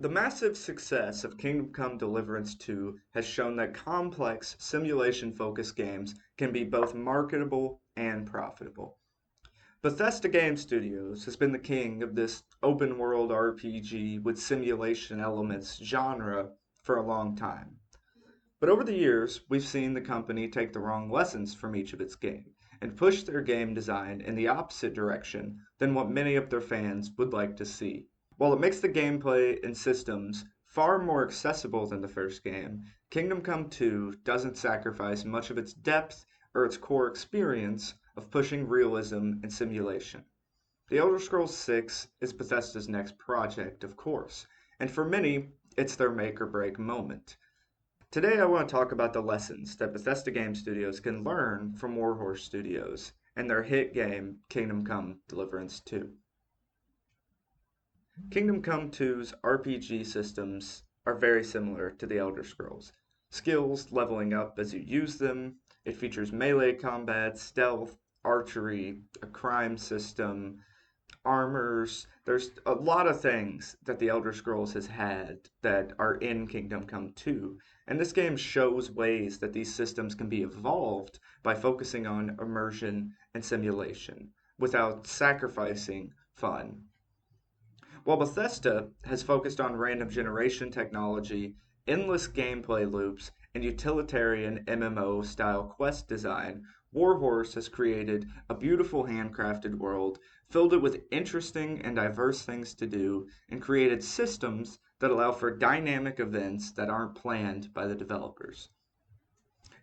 The massive success of Kingdom Come Deliverance 2 has shown that complex, simulation-focused games can be both marketable and profitable. Bethesda Game Studios has been the king of this open-world RPG with simulation elements genre for a long time. But over the years, we've seen the company take the wrong lessons from each of its games and push their game design in the opposite direction than what many of their fans would like to see. While it makes the gameplay and systems far more accessible than the first game, Kingdom Come 2 doesn't sacrifice much of its depth or its core experience of pushing realism and simulation. The Elder Scrolls 6 is Bethesda's next project, of course, and for many, it's their make or break moment. Today I want to talk about the lessons that Bethesda Game Studios can learn from Warhorse Studios and their hit game Kingdom Come Deliverance 2. Kingdom Come 2's RPG systems are very similar to the Elder Scrolls. Skills leveling up as you use them, it features melee combat, stealth, archery, a crime system, armors. There's a lot of things that the Elder Scrolls has had that are in Kingdom Come 2, and this game shows ways that these systems can be evolved by focusing on immersion and simulation without sacrificing fun. While Bethesda has focused on random generation technology, endless gameplay loops, and utilitarian MMO style quest design, Warhorse has created a beautiful handcrafted world, filled it with interesting and diverse things to do, and created systems that allow for dynamic events that aren't planned by the developers.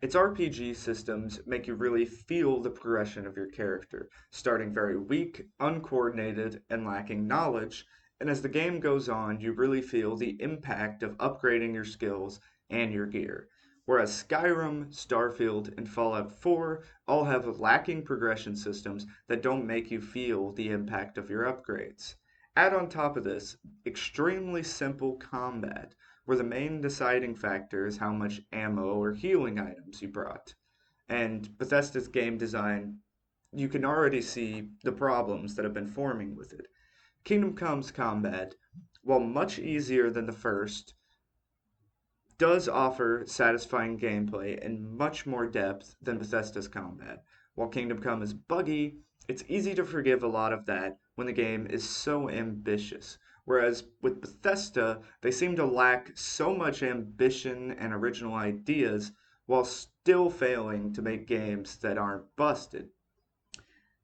Its RPG systems make you really feel the progression of your character, starting very weak, uncoordinated, and lacking knowledge, and as the game goes on, you really feel the impact of upgrading your skills and your gear. Whereas Skyrim, Starfield, and Fallout 4 all have lacking progression systems that don't make you feel the impact of your upgrades. Add on top of this extremely simple combat, where the main deciding factor is how much ammo or healing items you brought. And Bethesda's game design, you can already see the problems that have been forming with it. Kingdom Come's combat, while much easier than the first, does offer satisfying gameplay and much more depth than Bethesda's combat. While Kingdom Come is buggy, it's easy to forgive a lot of that when the game is so ambitious. Whereas with Bethesda, they seem to lack so much ambition and original ideas while still failing to make games that aren't busted.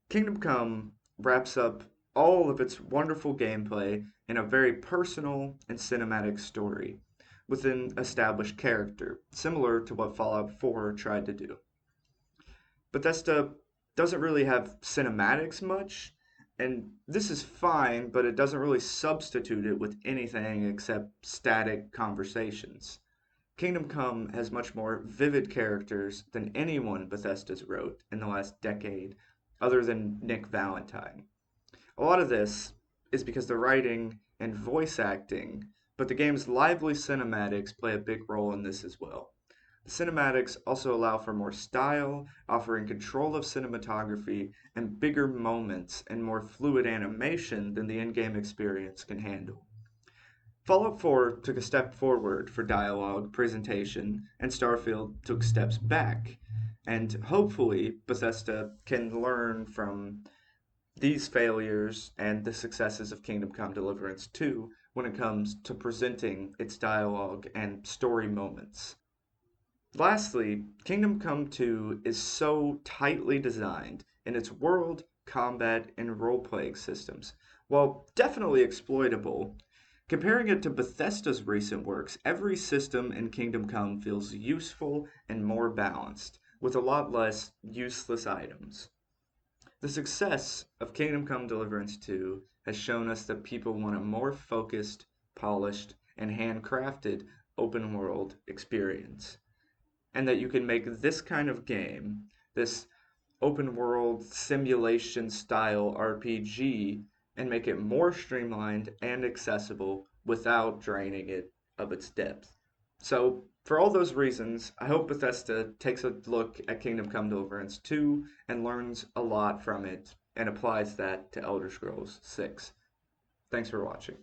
Kingdom Come wraps up all of its wonderful gameplay in a very personal and cinematic story with an established character, similar to what Fallout 4 tried to do. Bethesda doesn't really have cinematics much, and this is fine, but it doesn't really substitute it with anything except static conversations. Kingdom Come has much more vivid characters than anyone Bethesda's wrote in the last decade, other than Nick Valentine. A lot of this is because the writing and voice acting, but the game's lively cinematics play a big role in this as well. The cinematics also allow for more style, offering control of cinematography and bigger moments and more fluid animation than the in-game experience can handle. Fallout 4 took a step forward for dialogue, presentation, and Starfield took steps back. And hopefully, Bethesda can learn from these failures and the successes of Kingdom Come Deliverance 2 when it comes to presenting its dialogue and story moments. Lastly, Kingdom Come 2 is so tightly designed in its world, combat, and role-playing systems. While definitely exploitable, comparing it to Bethesda's recent works, every system in Kingdom Come feels useful and more balanced, with a lot less useless items. The success of Kingdom Come Deliverance 2 has shown us that people want a more focused, polished, and handcrafted open world experience. And that you can make this kind of game, this open world simulation style RPG, and make it more streamlined and accessible without draining it of its depth. So, for all those reasons, I hope Bethesda takes a look at Kingdom Come Deliverance 2 and learns a lot from it and applies that to Elder Scrolls 6. Thanks for watching.